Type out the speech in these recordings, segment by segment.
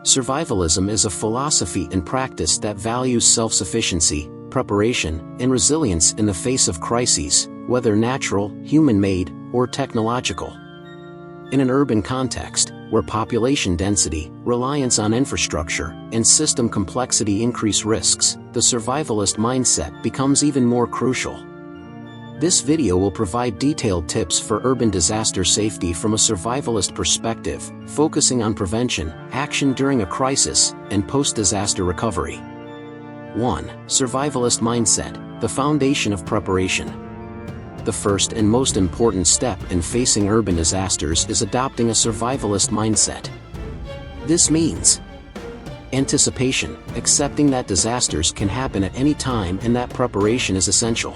Survivalism is a philosophy and practice that values self-sufficiency, preparation, and resilience in the face of crises, whether natural, human-made, or technological. In an urban context, where population density, reliance on infrastructure, and system complexity increase risks, the survivalist mindset becomes even more crucial. This video will provide detailed tips for urban disaster safety from a survivalist perspective, focusing on prevention, action during a crisis, and post-disaster recovery. 1. Survivalist mindset, the foundation of preparation. The first and most important step in facing urban disasters is adopting a survivalist mindset. This means anticipation, accepting that disasters can happen at any time and that preparation is essential.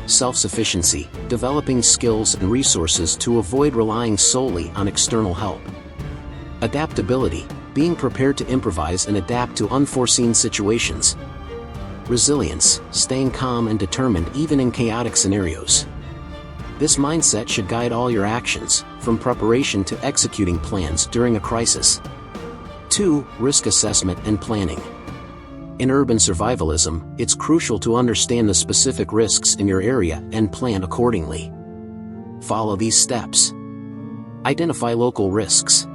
Self-sufficiency, developing skills and resources to avoid relying solely on external help. Adaptability, being prepared to improvise and adapt to unforeseen situations. Resilience, staying calm and determined even in chaotic scenarios. This mindset should guide all your actions, from preparation to executing plans during a crisis. 2. Risk assessment and planning. In urban survivalism, it's crucial to understand the specific risks in your area and plan accordingly. Follow these steps. Identify local risks.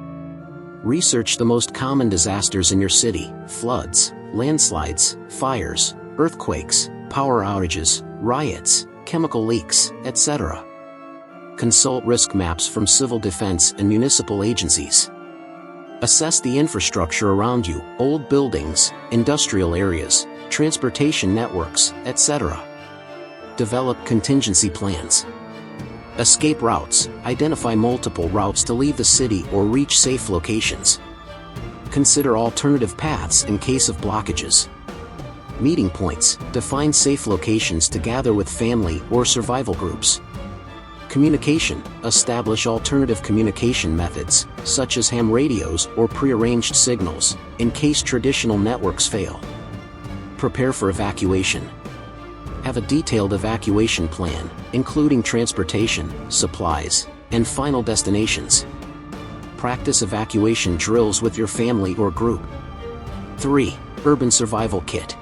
Research the most common disasters in your city: floods, landslides, fires, earthquakes, power outages, riots, chemical leaks, etc. Consult risk maps from civil defense and municipal agencies. Assess the infrastructure around you: old buildings, industrial areas, transportation networks, etc. Develop contingency plans. Escape routes, identify multiple routes to leave the city or reach safe locations. Consider alternative paths in case of blockages. Meeting points, define safe locations to gather with family or survival groups. Communication, establish alternative communication methods, such as ham radios or prearranged signals, in case traditional networks fail. Prepare for evacuation. Have a detailed evacuation plan, including transportation, supplies, and final destinations. Practice evacuation drills with your family or group. 3. Urban survival kit.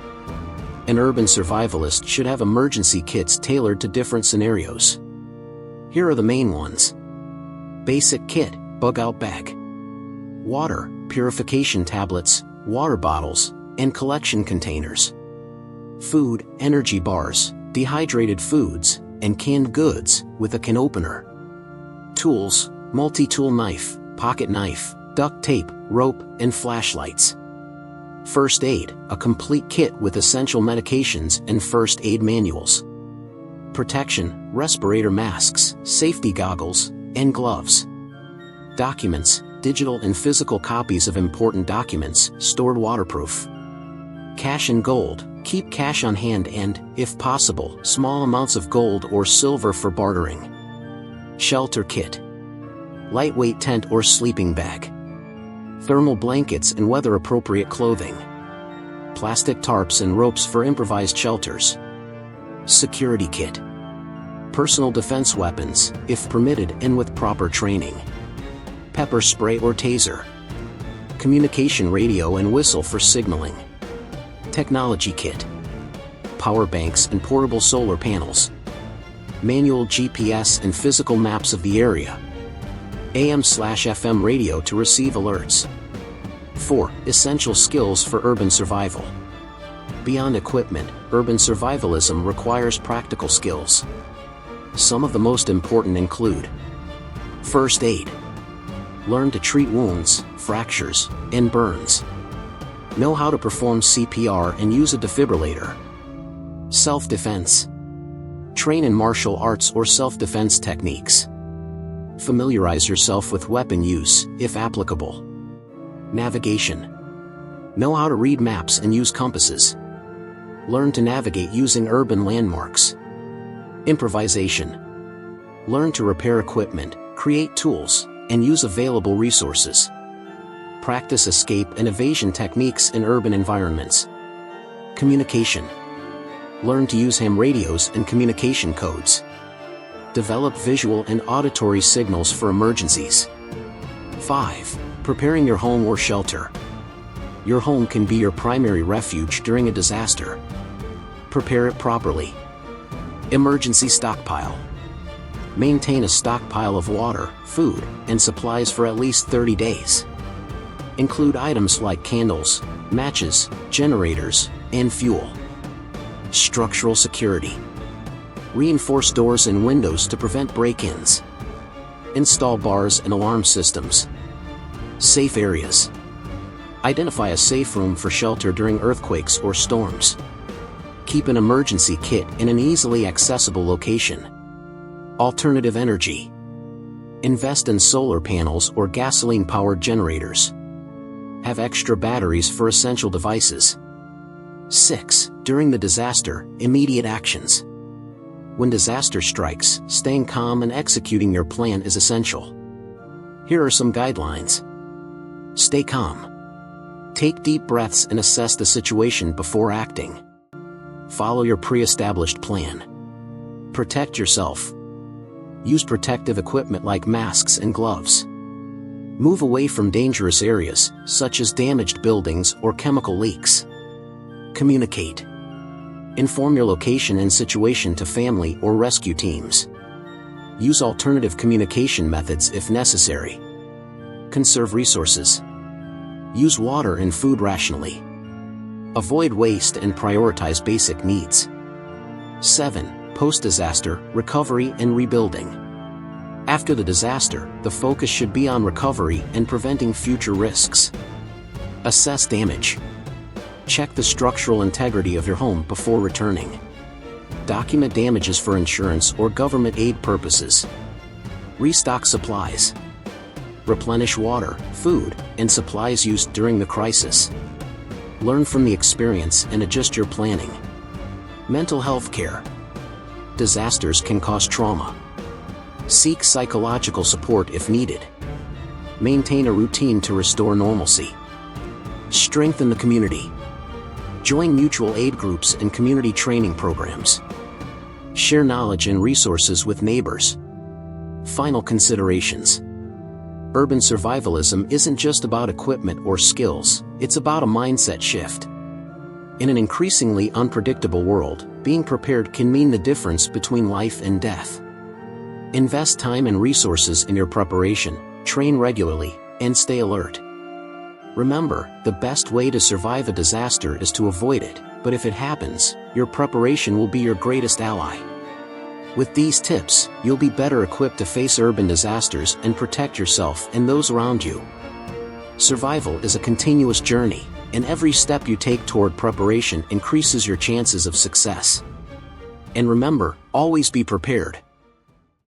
An urban survivalist should have emergency kits tailored to different scenarios. Here are the main ones. Basic kit, bug-out bag. Water, purification tablets, water bottles, and collection containers. Food, energy bars, dehydrated foods, and canned goods, with a can opener. Tools, multi-tool knife, pocket knife, duct tape, rope, and flashlights. First aid, a complete kit with essential medications and first aid manuals. Protection, respirator masks, safety goggles, and gloves. Documents, digital and physical copies of important documents, stored waterproof. Cash and gold, keep cash on hand and, if possible, small amounts of gold or silver for bartering. Shelter kit. Lightweight tent or sleeping bag. Thermal blankets and weather-appropriate clothing. Plastic tarps and ropes for improvised shelters. Security kit. Personal defense weapons, if permitted and with proper training. Pepper spray or taser. Communication radio and whistle for signaling. Technology kit. Power banks and portable solar panels. Manual GPS and physical maps of the area. AM/FM radio to receive alerts. 4. Essential skills for urban survival. Beyond equipment, urban survivalism requires practical skills. Some of the most important include: first aid. Learn to treat wounds, fractures, and burns. Know how to perform CPR and use a defibrillator. Self-defense. Train in martial arts or self-defense techniques. Familiarize yourself with weapon use, if applicable. Navigation. Know how to read maps and use compasses. Learn to navigate using urban landmarks. Improvisation. Learn to repair equipment, create tools, and use available resources. Practice escape and evasion techniques in urban environments. Communication. Learn to use ham radios and communication codes. Develop visual and auditory signals for emergencies. 5. Preparing your home or shelter. Your home can be your primary refuge during a disaster. Prepare it properly. Emergency stockpile. Maintain a stockpile of water, food, and supplies for at least 30 days. Include items like candles, matches, generators, and fuel. Structural security. Reinforce doors and windows to prevent break-ins. Install bars and alarm systems. Safe areas. Identify a safe room for shelter during earthquakes or storms. Keep an emergency kit in an easily accessible location. Alternative energy. Invest in solar panels or gasoline-powered generators. Have extra batteries for essential devices. 6. During the disaster, immediate actions. When disaster strikes, staying calm and executing your plan is essential. Here are some guidelines. Stay calm. Take deep breaths and assess the situation before acting. Follow your pre-established plan. Protect yourself. Use protective equipment like masks and gloves. Move away from dangerous areas, such as damaged buildings or chemical leaks. Communicate. Inform your location and situation to family or rescue teams. Use alternative communication methods if necessary. Conserve resources. Use water and food rationally. Avoid waste and prioritize basic needs. 7. Post-disaster, recovery and rebuilding. After the disaster, the focus should be on recovery and preventing future risks. Assess damage. Check the structural integrity of your home before returning. Document damages for insurance or government aid purposes. Restock supplies. Replenish water, food, and supplies used during the crisis. Learn from the experience and adjust your planning. Mental health care. Disasters can cause trauma. Seek psychological support if needed. Maintain a routine to restore normalcy. Strengthen the community. Join mutual aid groups and community training programs. Share knowledge and resources with neighbors. Final considerations. Urban survivalism isn't just about equipment or skills, it's about a mindset shift. In an increasingly unpredictable world, being prepared can mean the difference between life and death. Invest time and resources in your preparation, train regularly, and stay alert. Remember, the best way to survive a disaster is to avoid it, but if it happens, your preparation will be your greatest ally. With these tips, you'll be better equipped to face urban disasters and protect yourself and those around you. Survival is a continuous journey, and every step you take toward preparation increases your chances of success. And remember, always be prepared.